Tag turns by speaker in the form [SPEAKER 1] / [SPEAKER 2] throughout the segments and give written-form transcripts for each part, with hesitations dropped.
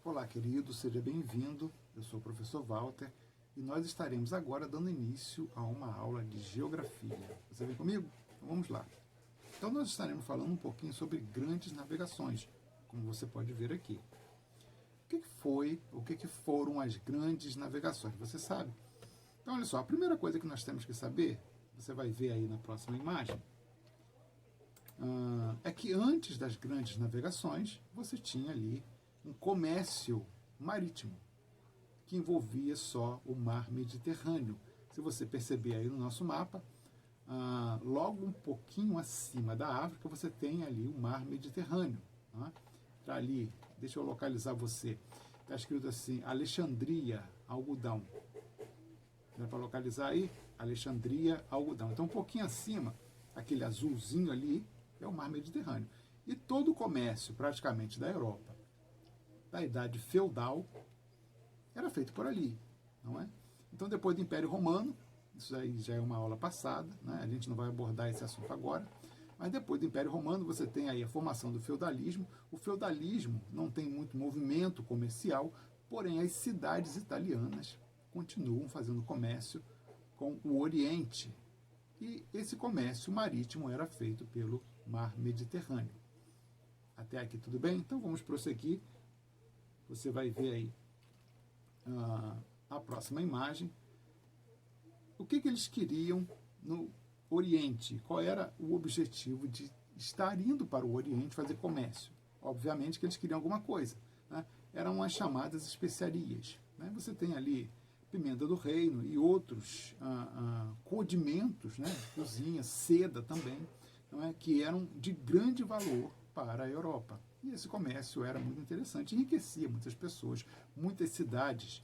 [SPEAKER 1] Olá, querido, seja bem-vindo. Eu sou o professor Walter e nós estaremos agora dando início a uma aula de geografia. Você vem comigo? Então vamos lá. Então nós estaremos falando um pouquinho sobre grandes navegações, como você pode ver aqui. O que foram as grandes navegações? Você sabe? Então olha só, a primeira coisa que nós temos que saber, você vai ver aí na próxima imagem, é que antes das grandes navegações, você tinha ali um comércio marítimo, que envolvia só o mar Mediterrâneo. Se você perceber aí no nosso mapa, logo um pouquinho acima da África, você tem ali o mar Mediterrâneo. Tá ali, deixa eu localizar você, está escrito assim, Alexandria, algodão. Dá para localizar aí? Alexandria, algodão. Então um pouquinho acima, aquele azulzinho ali, é o mar Mediterrâneo. E todo o comércio, praticamente, da Europa, da Idade Feudal, era feito por ali, não é? Então, depois do Império Romano, isso aí já é uma aula passada, né? A gente não vai abordar esse assunto agora, mas depois do Império Romano você tem aí a formação do feudalismo. O feudalismo não tem muito movimento comercial, porém as cidades italianas continuam fazendo comércio com o Oriente, e esse comércio marítimo era feito pelo mar Mediterrâneo. Até aqui tudo bem? Então vamos prosseguir. Você vai ver aí a próxima imagem. O que eles queriam no Oriente? Qual era o objetivo de estar indo para o Oriente fazer comércio? Obviamente que eles queriam alguma coisa, né? Eram as chamadas especiarias, né? Você tem ali pimenta do reino e outros condimentos, né? Cozinha, seda também, não é? Que eram de grande valor para a Europa. E esse comércio era muito interessante, enriquecia muitas pessoas, muitas cidades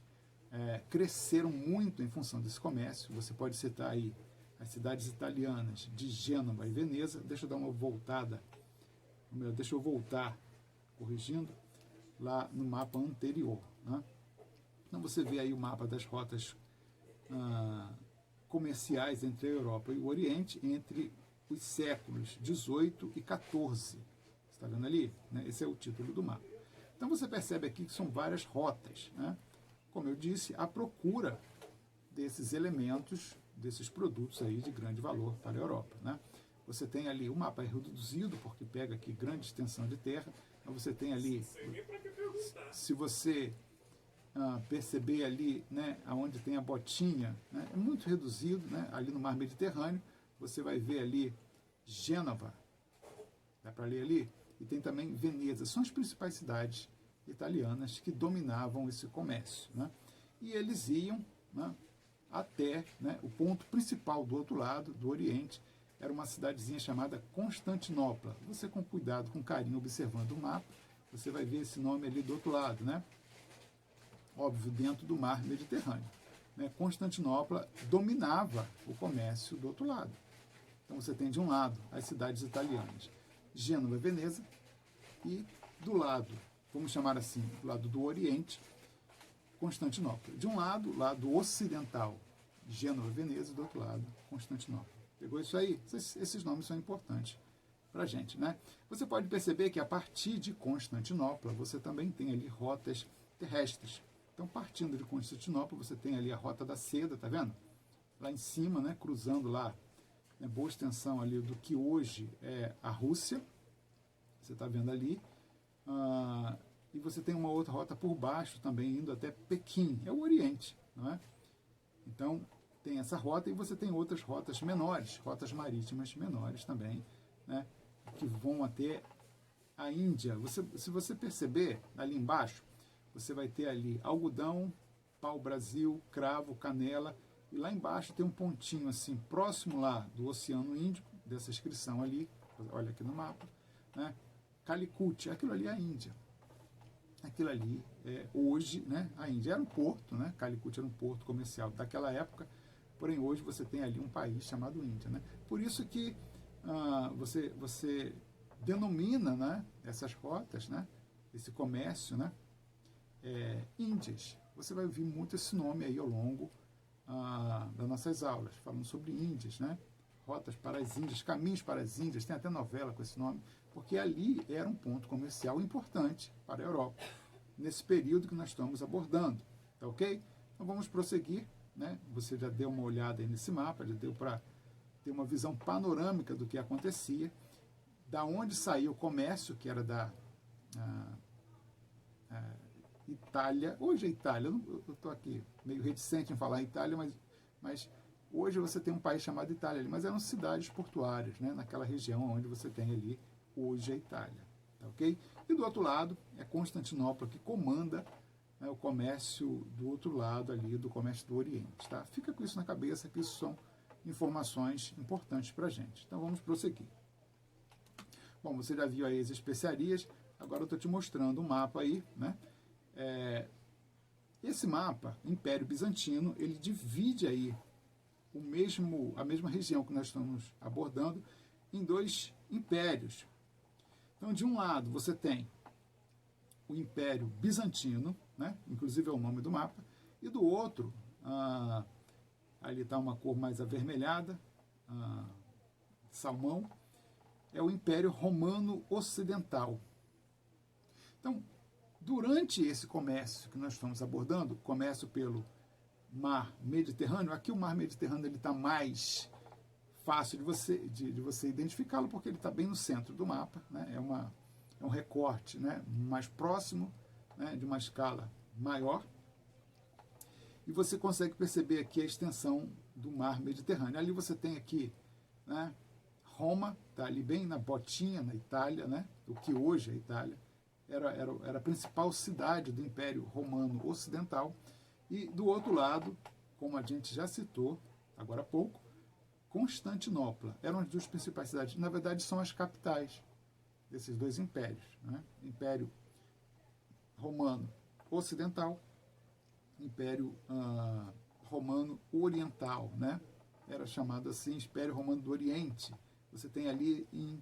[SPEAKER 1] cresceram muito em função desse comércio. Você pode citar aí as cidades italianas de Gênova e Veneza. Deixa eu dar uma voltada, deixa eu voltar, corrigindo, lá no mapa anterior, né? Então você vê aí o mapa das rotas comerciais entre a Europa e o Oriente entre os séculos 18 e 14. Está vendo ali? Esse é o título do mapa. Então você percebe aqui que são várias rotas, né? Como eu disse, a procura desses elementos, desses produtos aí de grande valor para a Europa, né? Você tem ali, o mapa é reduzido porque pega aqui grande extensão de terra. Então você tem ali, se você perceber ali, né, onde tem a botinha, né, é muito reduzido, né, ali no mar Mediterrâneo. Você vai ver ali Gênova, dá para ler ali? E tem também Veneza. São as principais cidades italianas que dominavam esse comércio, né? E eles iam, né, até, né, o ponto principal do outro lado, do Oriente, era uma cidadezinha chamada Constantinopla. Você, com cuidado, com carinho, observando o mapa, você vai ver esse nome ali do outro lado, né? Óbvio, dentro do mar Mediterrâneo, né? Constantinopla dominava o comércio do outro lado. Então você tem de um lado as cidades italianas, Gênova e Veneza, e do lado, vamos chamar assim, do lado do Oriente, Constantinopla. De um lado, lado ocidental, Gênova e Veneza, e do outro lado, Constantinopla. Pegou isso aí? Esses nomes são importantes para a gente, né? Você pode perceber que a partir de Constantinopla, você também tem ali rotas terrestres. Então, partindo de Constantinopla, você tem ali a Rota da Seda, tá vendo? Lá em cima, né, cruzando lá, né, boa extensão ali do que hoje é a Rússia, você está vendo ali, e você tem uma outra rota por baixo também, indo até Pequim, é o Oriente, não é? Então, tem essa rota e você tem outras rotas menores, rotas marítimas menores também, né, que vão até a Índia. Se você perceber, ali embaixo, você vai ter ali algodão, pau-brasil, cravo, canela, e lá embaixo tem um pontinho assim, próximo lá do Oceano Índico, dessa inscrição ali, olha aqui no mapa, né? Calicut, aquilo ali é a Índia. Aquilo ali é hoje, né? A Índia era um porto, né? Calicut era um porto comercial daquela época, porém hoje você tem ali um país chamado Índia, né? Por isso que você denomina, né, essas rotas, né, esse comércio, né, Índias. Você vai ouvir muito esse nome aí ao longo das nossas aulas, falando sobre Índias, né? Rotas para as Índias, caminhos para as Índias, tem até novela com esse nome, porque ali era um ponto comercial importante para a Europa. nesse período que nós estamos abordando, tá ok? Então vamos prosseguir, né? Você já deu uma olhada aí nesse mapa, já deu para ter uma visão panorâmica do que acontecia, da onde saiu o comércio, que era da Itália. Hoje é Itália, eu estou aqui meio reticente em falar Itália, mas hoje você tem um país chamado Itália ali, mas eram cidades portuárias, né, naquela região onde você tem ali, hoje a Itália, tá ok? E do outro lado é Constantinopla, que comanda, né, o comércio do outro lado ali, do comércio do Oriente, tá? Fica com isso na cabeça, que isso são informações importantes para a gente. Então vamos prosseguir. Bom, você já viu aí as especiarias, agora eu estou te mostrando um mapa aí, né? Esse mapa, Império Bizantino, ele divide aí a mesma região que nós estamos abordando em dois impérios. Então, de um lado, você tem o Império Bizantino, né? Inclusive é o nome do mapa, e do outro, ali está uma cor mais avermelhada, salmão, é o Império Romano Ocidental. Então, durante esse comércio que nós estamos abordando, comércio pelo Mar Mediterrâneo, aqui o Mar Mediterrâneo está mais fácil de você identificá-lo, porque ele está bem no centro do mapa, né? É um recorte, né, mais próximo, né, de uma escala maior, e você consegue perceber aqui a extensão do Mar Mediterrâneo. Ali você tem aqui, né, Roma, está ali bem na botinha, na Itália, né, o que hoje é a Itália, era a principal cidade do Império Romano Ocidental, e do outro lado, como a gente já citou agora há pouco, Constantinopla. Eram as duas principais cidades. Na verdade, são as capitais desses dois impérios, né? Império Romano Ocidental, Império Romano Oriental, né? Era chamado assim Império Romano do Oriente. Você tem ali em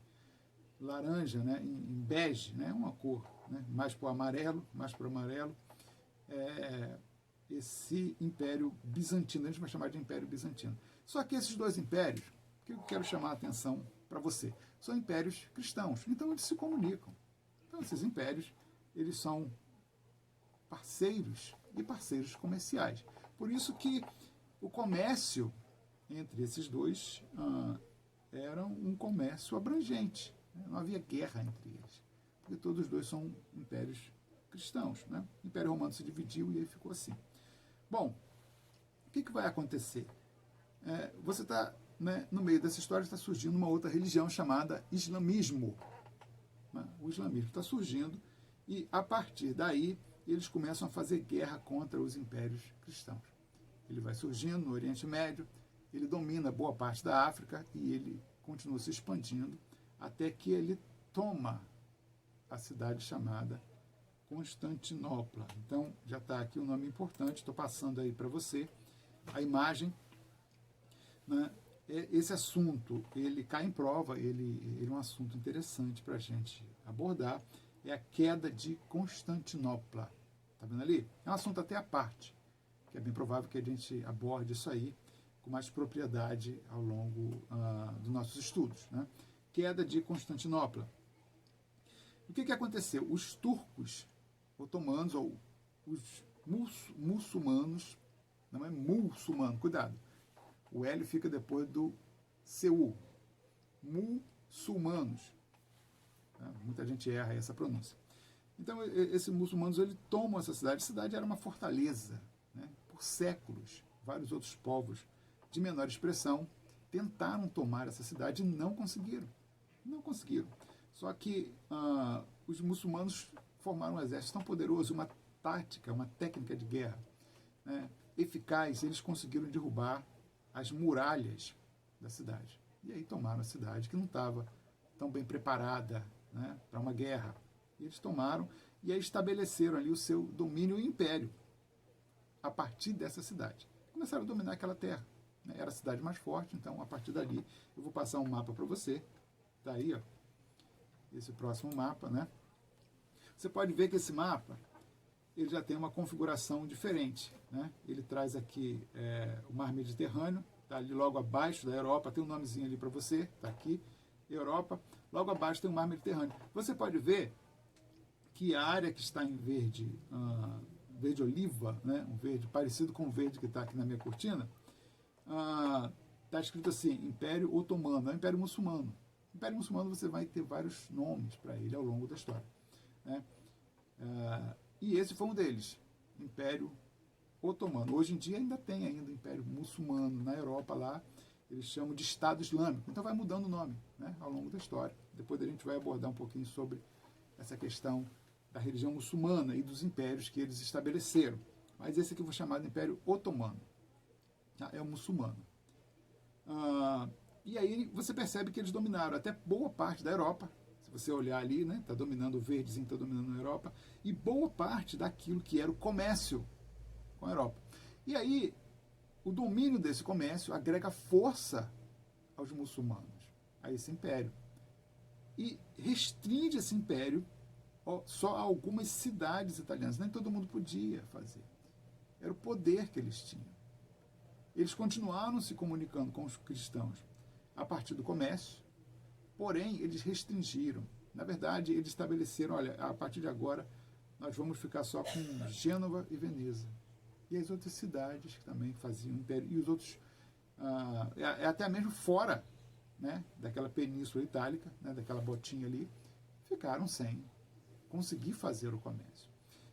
[SPEAKER 1] laranja, né? Em bege, né? Uma cor, né? Mais para o amarelo, esse Império Bizantino, a gente vai chamar de Império Bizantino. Só que esses dois impérios, que eu quero chamar a atenção para você, são impérios cristãos, então eles se comunicam. Então esses impérios, eles são parceiros e parceiros comerciais. Por isso que o comércio entre esses dois era um comércio abrangente, né? Não havia guerra entre eles, porque todos os dois são impérios cristãos, né? O Império Romano se dividiu e aí ficou assim. Bom, o que vai acontecer? Você está, né, no meio dessa história, está surgindo uma outra religião chamada islamismo. Né? O islamismo está surgindo e, a partir daí, eles começam a fazer guerra contra os impérios cristãos. Ele vai surgindo no Oriente Médio, ele domina boa parte da África e ele continua se expandindo até que ele toma a cidade chamada Constantinopla. Então, já está aqui um nome importante, estou passando aí para você a imagem, né? Esse assunto, ele cai em prova, ele é um assunto interessante para a gente abordar, é a queda de Constantinopla. Está vendo ali? É um assunto até à parte, que é bem provável que a gente aborde isso aí com mais propriedade ao longo dos nossos estudos, né? Queda de Constantinopla. O que aconteceu? Os turcos otomanos, ou os muçulmanos, não é muçulmano, cuidado, o L fica depois do CU, muçulmanos, né? Muita gente erra essa pronúncia. Então, esses muçulmanos, eles tomam essa cidade. A cidade era uma fortaleza, né? Por séculos. Vários outros povos de menor expressão tentaram tomar essa cidade e não conseguiram. Não conseguiram. Só que os muçulmanos formaram um exército tão poderoso, uma tática, uma técnica de guerra, né, eficaz. Eles conseguiram derrubar as muralhas da cidade. E aí tomaram a cidade, que não estava tão bem preparada, né, para uma guerra. E eles tomaram e aí estabeleceram ali o seu domínio e império a partir dessa cidade. Começaram a dominar aquela terra, né? Era a cidade mais forte, então a partir dali eu vou passar um mapa para você. Está aí, ó, esse próximo mapa, né? Você pode ver que esse mapa ele já tem uma configuração diferente, né? Ele traz aqui o Mar Mediterrâneo, está ali logo abaixo da Europa, tem um nomezinho ali para você, está aqui, Europa, logo abaixo tem o Mar Mediterrâneo. Você pode ver que a área que está em verde, verde oliva, né, um verde parecido com o verde que está aqui na minha cortina, está escrito assim, Império Otomano, não é Império Muçulmano. Império Muçulmano você vai ter vários nomes para ele ao longo da história, né? E esse foi um deles, Império Otomano. Hoje em dia ainda tem ainda o Império Muçulmano na Europa lá, eles chamam de Estado Islâmico. Então vai mudando o nome, né, ao longo da história. Depois a gente vai abordar um pouquinho sobre essa questão da religião muçulmana e dos impérios que eles estabeleceram. Mas esse aqui eu vou chamar de Império Otomano. Tá? É o muçulmano. E aí você percebe que eles dominaram até boa parte da Europa. Se você olhar ali, né, está dominando o verdezinho, está dominando a Europa. E boa parte daquilo que era o comércio com a Europa. E aí, o domínio desse comércio agrega força aos muçulmanos, a esse império. E restringe esse império só a algumas cidades italianas. Nem todo mundo podia fazer. Era o poder que eles tinham. Eles continuaram se comunicando com os cristãos a partir do comércio, porém, eles restringiram. Na verdade, eles estabeleceram, olha, a partir de agora, nós vamos ficar só com Gênova e Veneza. E as outras cidades que também faziam império, e os outros, até mesmo fora, né, daquela península itálica, né, daquela botinha ali, ficaram sem conseguir fazer o comércio.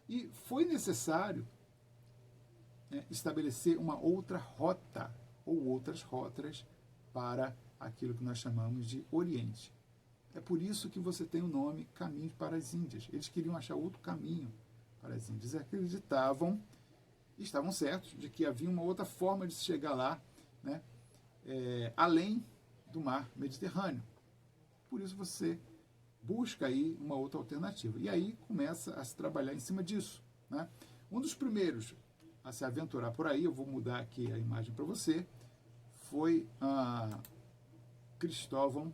[SPEAKER 1] E foi necessário, né, estabelecer uma outra rota, ou outras rotas, para aquilo que nós chamamos de Oriente. É por isso que você tem o nome Caminho para as Índias. Eles queriam achar outro caminho para as Índias. Acreditavam, estavam certos, de que havia uma outra forma de se chegar lá, né, além do mar Mediterrâneo. Por isso você busca aí uma outra alternativa. E aí começa a se trabalhar em cima disso, né? Um dos primeiros a se aventurar por aí, eu vou mudar aqui a imagem para você, foi Cristóvão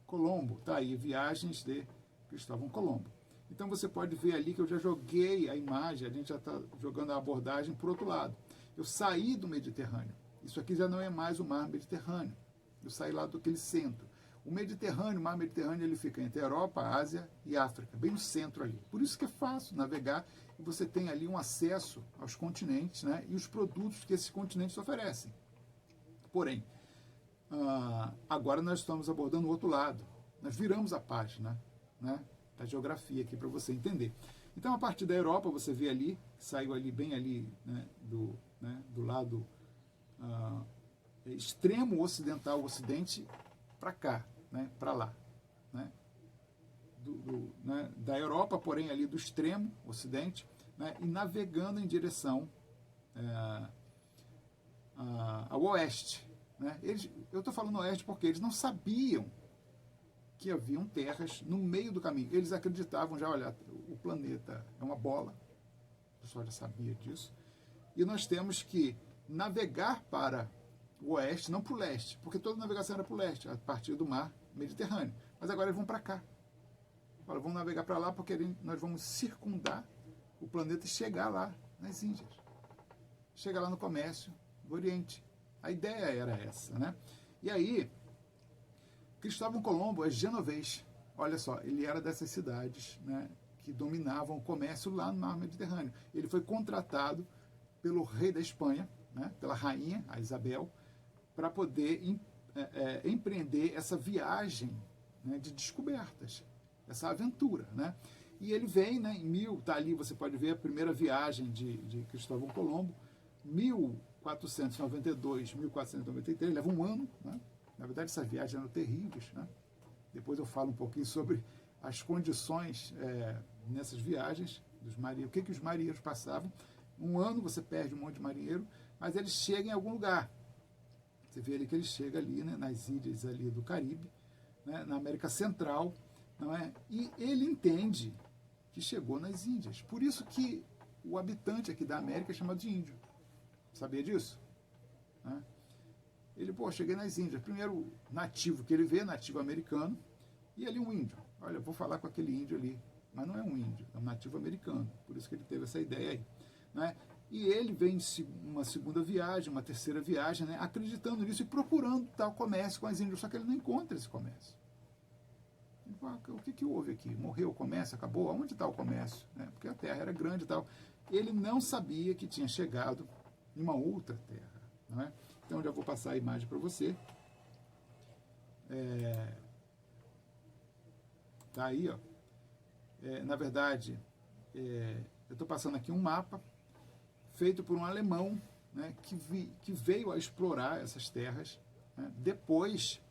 [SPEAKER 1] Colombo. Tá aí, Viagens de Cristóvão Colombo. Então você pode ver ali que eu já joguei a imagem, a gente já está jogando a abordagem para o outro lado. Eu saí do Mediterrâneo. Isso aqui já não é mais o mar Mediterrâneo. Eu saí lá daquele centro. O Mediterrâneo, o mar Mediterrâneo, ele fica entre a Europa, a Ásia e a África, bem no centro ali. Por isso que é fácil navegar e você tem ali um acesso aos continentes, né, e os produtos que esses continentes oferecem. Porém, agora nós estamos abordando o outro lado. Nós viramos a página, né, da geografia aqui para você entender. Então, a partir da Europa, você vê ali, saiu ali bem ali, né, do lado extremo ocidental, ocidente, para cá, né, para lá, né, da Europa, porém ali do extremo ocidente, né, e navegando em direção ao oeste, né. Eu estou falando oeste porque eles não sabiam que haviam terras no meio do caminho. Eles acreditavam já, olha, o planeta é uma bola, o pessoal já sabia disso, e nós temos que navegar para o oeste, não para o leste, porque toda navegação era para o leste, a partir do mar Mediterrâneo. Mas agora eles vão para cá. Olha, vamos navegar para lá porque nós vamos circundar o planeta e chegar lá nas Índias. Chegar lá no comércio do Oriente. A ideia era essa, né? E aí, Cristóvão Colombo é genovês. Olha só, ele era dessas cidades, né, que dominavam o comércio lá no mar Mediterrâneo. Ele foi contratado pelo rei da Espanha, né, pela rainha, a Isabel, para poder empreender essa viagem, né, de descobertas, essa aventura, né? E ele vem, né, tá ali, você pode ver a primeira viagem de Cristóvão Colombo, 1492, 1493, leva um ano, né? Na verdade, essas viagens eram terríveis, né? Depois eu falo um pouquinho sobre as condições nessas viagens dos marinheiros, o que os marinheiros passavam. Um ano você perde um monte de marinheiro, mas eles chegam em algum lugar. Você vê ali que ele chega ali, né, nas ilhas ali do Caribe, né, na América Central, não é? E ele entende que chegou nas Índias. Por isso que o habitante aqui da América é chamado de índio. Sabia disso? Né? Ele, cheguei nas Índias. Primeiro nativo que ele vê, nativo americano, e ali um índio. Olha, eu vou falar com aquele índio ali. Mas não é um índio, é um nativo americano. Por isso que ele teve essa ideia aí. Né? E ele vem uma segunda viagem, uma terceira viagem, né, acreditando nisso e procurando tal comércio com as Índias, só que ele não encontra esse comércio. O que houve aqui? Morreu o comércio? Acabou? Onde está o comércio? Porque a terra era grande e tal. Ele não sabia que tinha chegado em uma outra terra. Não é? Então, eu já vou passar a imagem para você. Tá aí, ó. Na verdade, eu estou passando aqui um mapa feito por um alemão, né, que veio a explorar essas terras, né, depois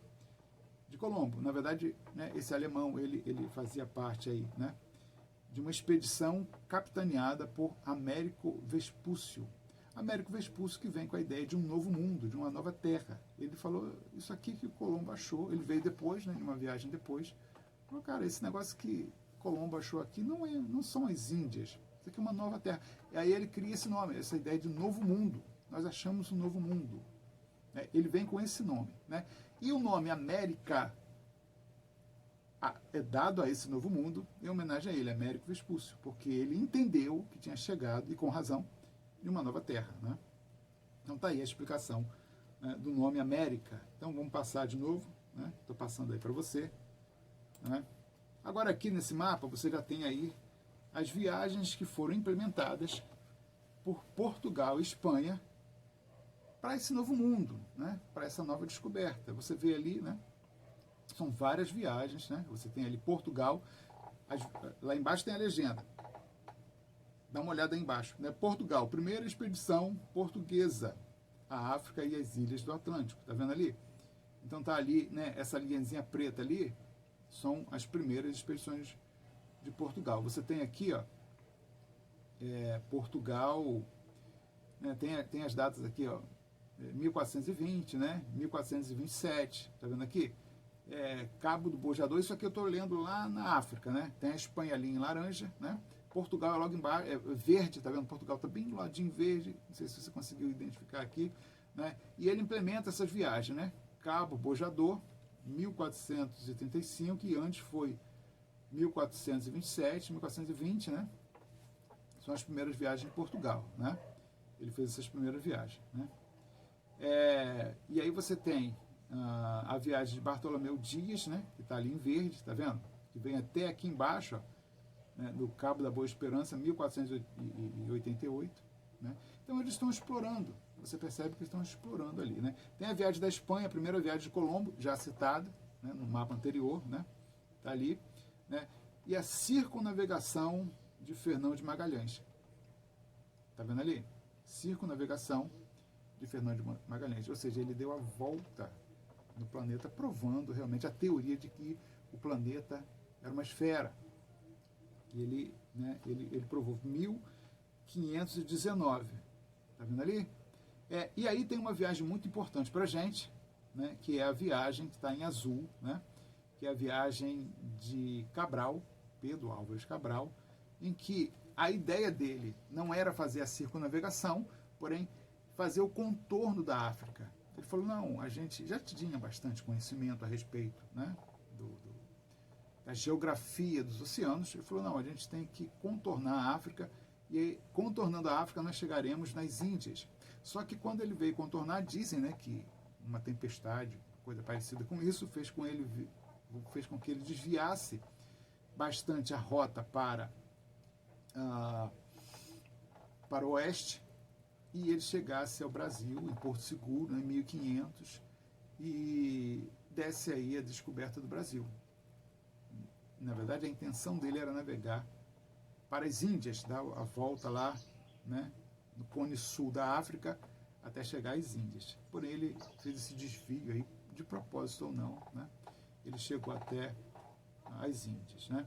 [SPEAKER 1] de Colombo. Na verdade, né, esse alemão ele fazia parte aí, né, de uma expedição capitaneada por Américo Vespúcio. Américo Vespúcio, que vem com a ideia de um novo mundo, de uma nova terra. Ele falou isso aqui que Colombo achou. Ele veio depois, né, numa viagem depois. Falou, cara, esse negócio que Colombo achou aqui não são as Índias. Isso aqui é uma nova terra. E aí ele cria esse nome, essa ideia de novo mundo. Nós achamos um novo mundo. Ele vem com esse nome, né? E o nome América é dado a esse novo mundo em homenagem a ele, Américo Vespúcio, porque ele entendeu que tinha chegado, e com razão, de uma nova terra, né? Então tá aí a explicação, né, do nome América. Então vamos passar de novo, né? Estou passando aí para você, né? Agora aqui nesse mapa você já tem aí as viagens que foram implementadas por Portugal e Espanha para esse novo mundo, né? Para essa nova descoberta. Você vê ali, né? São várias viagens, né? Você tem ali Portugal, lá embaixo tem a legenda. Dá uma olhada aí embaixo, né? Portugal, primeira expedição portuguesa à África e às ilhas do Atlântico. Tá vendo ali? Então tá ali, né? Essa linhazinha preta ali são as primeiras expedições de Portugal. Você tem aqui, ó, Portugal, né? Tem as datas aqui, ó, 1420, né? 1427, tá vendo aqui? Cabo do Bojador, isso aqui eu estou lendo lá na África, né? Tem a Espanha ali em laranja, né? Portugal é logo embaixo, é verde, tá vendo? Portugal está bem do ladinho verde, não sei se você conseguiu identificar aqui, né? E ele implementa essas viagens, né? Cabo Bojador, 1435, e antes foi 1427, 1420, né? São as primeiras viagens de Portugal, né? Ele fez essas primeiras viagens, né? E aí você tem a viagem de Bartolomeu Dias, né? Que está ali em verde, tá vendo? Que vem até aqui embaixo, ó, né, do Cabo da Boa Esperança, 1488, né? Então eles estão explorando, você percebe que estão explorando ali, né? Tem a viagem da Espanha, a primeira viagem de Colombo, já citada, né, no mapa anterior, né? Tá ali, né? E a circunnavegação de Fernão de Magalhães, tá vendo ali? Circunnavegação de Fernão de Magalhães, ou seja, ele deu a volta no planeta, provando realmente a teoria de que o planeta era uma esfera. E ele, né, ele provou 1519. Tá vendo ali? E aí tem uma viagem muito importante para a gente, né, que é a viagem que está em azul, né, que é a viagem de Cabral, Pedro Álvares Cabral, em que a ideia dele não era fazer a circunnavegação, porém fazer o contorno da África. Ele falou, não, a gente já tinha bastante conhecimento a respeito, né, da geografia dos oceanos. Ele falou, não, a gente tem que contornar a África, e aí, contornando a África nós chegaremos nas Índias. Só que quando ele veio contornar, dizem, né, que uma tempestade, coisa parecida com isso, fez com que ele desviasse bastante a rota para o oeste, e ele chegasse ao Brasil, em Porto Seguro, em 1500, e desse aí a descoberta do Brasil. Na verdade, a intenção dele era navegar para as Índias, dar a volta lá, né, no cone sul da África, até chegar às Índias. Porém, ele fez esse desvio aí, de propósito ou não, né? Ele chegou até as Índias, né?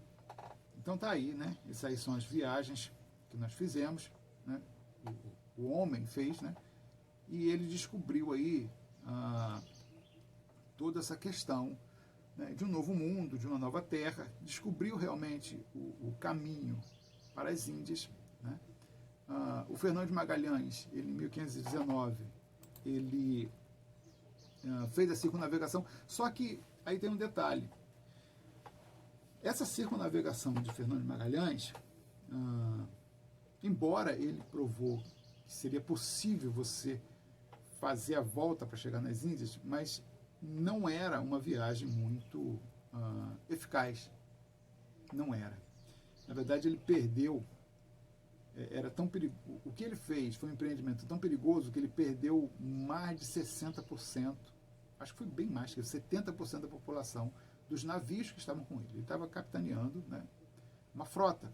[SPEAKER 1] Então tá aí, né? Essas aí são as viagens que nós fizemos, né? O homem fez, né? E ele descobriu aí toda essa questão, né, de um novo mundo, de uma nova terra, descobriu realmente o caminho para as Índias, né? O Fernão de Magalhães, ele, em 1519, ele fez a circunnavegação, só que aí tem um detalhe. Essa circunnavegação de Fernão de Magalhães, embora ele provou que seria possível você fazer a volta para chegar nas Índias, mas não era uma viagem muito eficaz. Não era. Na verdade, ele perdeu, era tão perigoso. O que ele fez foi um empreendimento tão perigoso que ele perdeu mais de 60%, acho que foi bem mais que 70% da população dos navios que estavam com ele. Ele estava capitaneando, né, uma frota.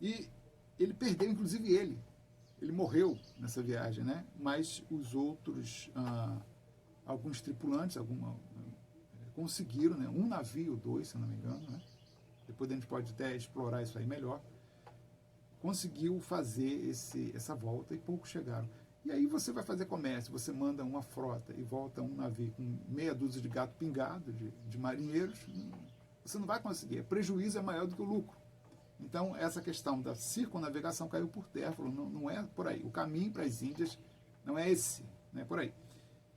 [SPEAKER 1] E ele perdeu, inclusive ele morreu nessa viagem, né? Mas os outros, alguns tripulantes, conseguiram, né? Um navio, 2, se não me engano, né? Depois a gente pode até explorar isso aí melhor, conseguiu fazer essa volta e poucos chegaram. E aí você vai fazer comércio, você manda uma frota e volta um navio com meia dúzia de gato pingado, de marinheiros, você não vai conseguir. O prejuízo é maior do que o lucro. Então, essa questão da circunnavegação caiu por terra, falou, não é por aí. O caminho para as Índias não é esse, não é por aí.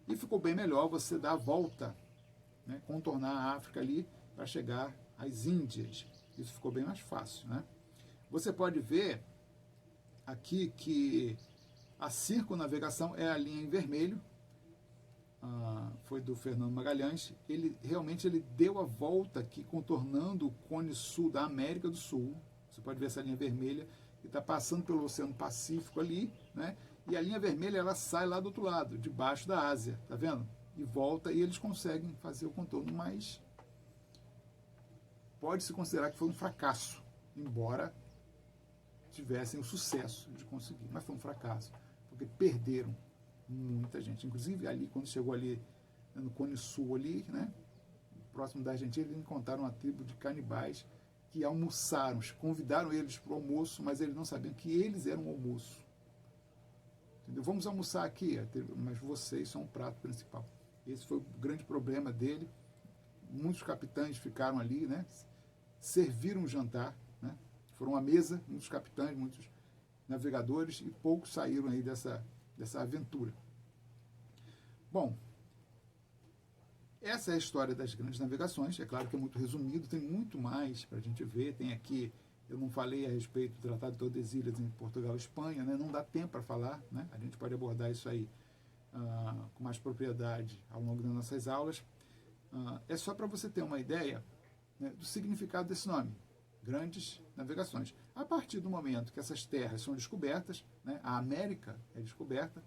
[SPEAKER 1] E ficou bem melhor você dar a volta, né, contornar a África ali para chegar às Índias. Isso ficou bem mais fácil, né? Você pode ver aqui que a circunnavegação é a linha em vermelho, foi do Fernando Magalhães. Ele realmente deu a volta aqui, contornando o cone sul da América do Sul. Você pode ver essa linha vermelha que está passando pelo Oceano Pacífico ali, né? E a linha vermelha ela sai lá do outro lado, debaixo da Ásia, tá vendo? E volta, e eles conseguem fazer o contorno, mas pode-se considerar que foi um fracasso, embora tivessem o sucesso de conseguir, mas foi um fracasso, porque perderam muita gente. Inclusive, ali, quando chegou ali no Cone Sul, ali, né, próximo da Argentina, eles encontraram uma tribo de canibais que almoçaram, convidaram eles para o almoço, mas eles não sabiam que eles eram o almoço. Entendeu? Vamos almoçar aqui, mas vocês são o prato principal. Esse foi o grande problema dele. Muitos capitães ficaram ali, né, serviram o jantar, né, foram à mesa, muitos capitães, muitos navegadores, e poucos saíram aí dessa aventura. Bom, essa é a história das grandes navegações. É claro que é muito resumido, tem muito mais para a gente ver. Tem aqui, eu não falei a respeito do Tratado de Tordesilhas em Portugal e Espanha, né? Não dá tempo para falar, né? A gente pode abordar isso aí com mais propriedade ao longo das nossas aulas. É só para você ter uma ideia, né, do significado desse nome, grandes navegações. A partir do momento que essas terras são descobertas, né, a América é descoberta,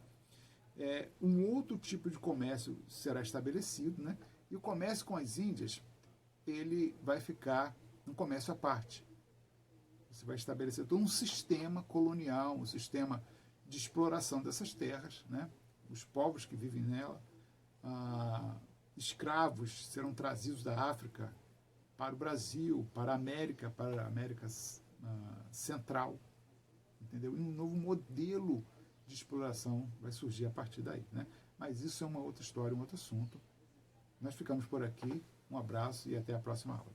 [SPEAKER 1] um outro tipo de comércio será estabelecido, né, e o comércio com as Índias ele vai ficar um comércio à parte. Você vai estabelecer todo um sistema colonial, um sistema de exploração dessas terras, né, os povos que vivem nela, escravos serão trazidos da África para o Brasil, para a América Central, entendeu? E um novo modelo de exploração vai surgir a partir daí, né? Mas isso é uma outra história, um outro assunto. Nós ficamos por aqui, um abraço e até a próxima aula.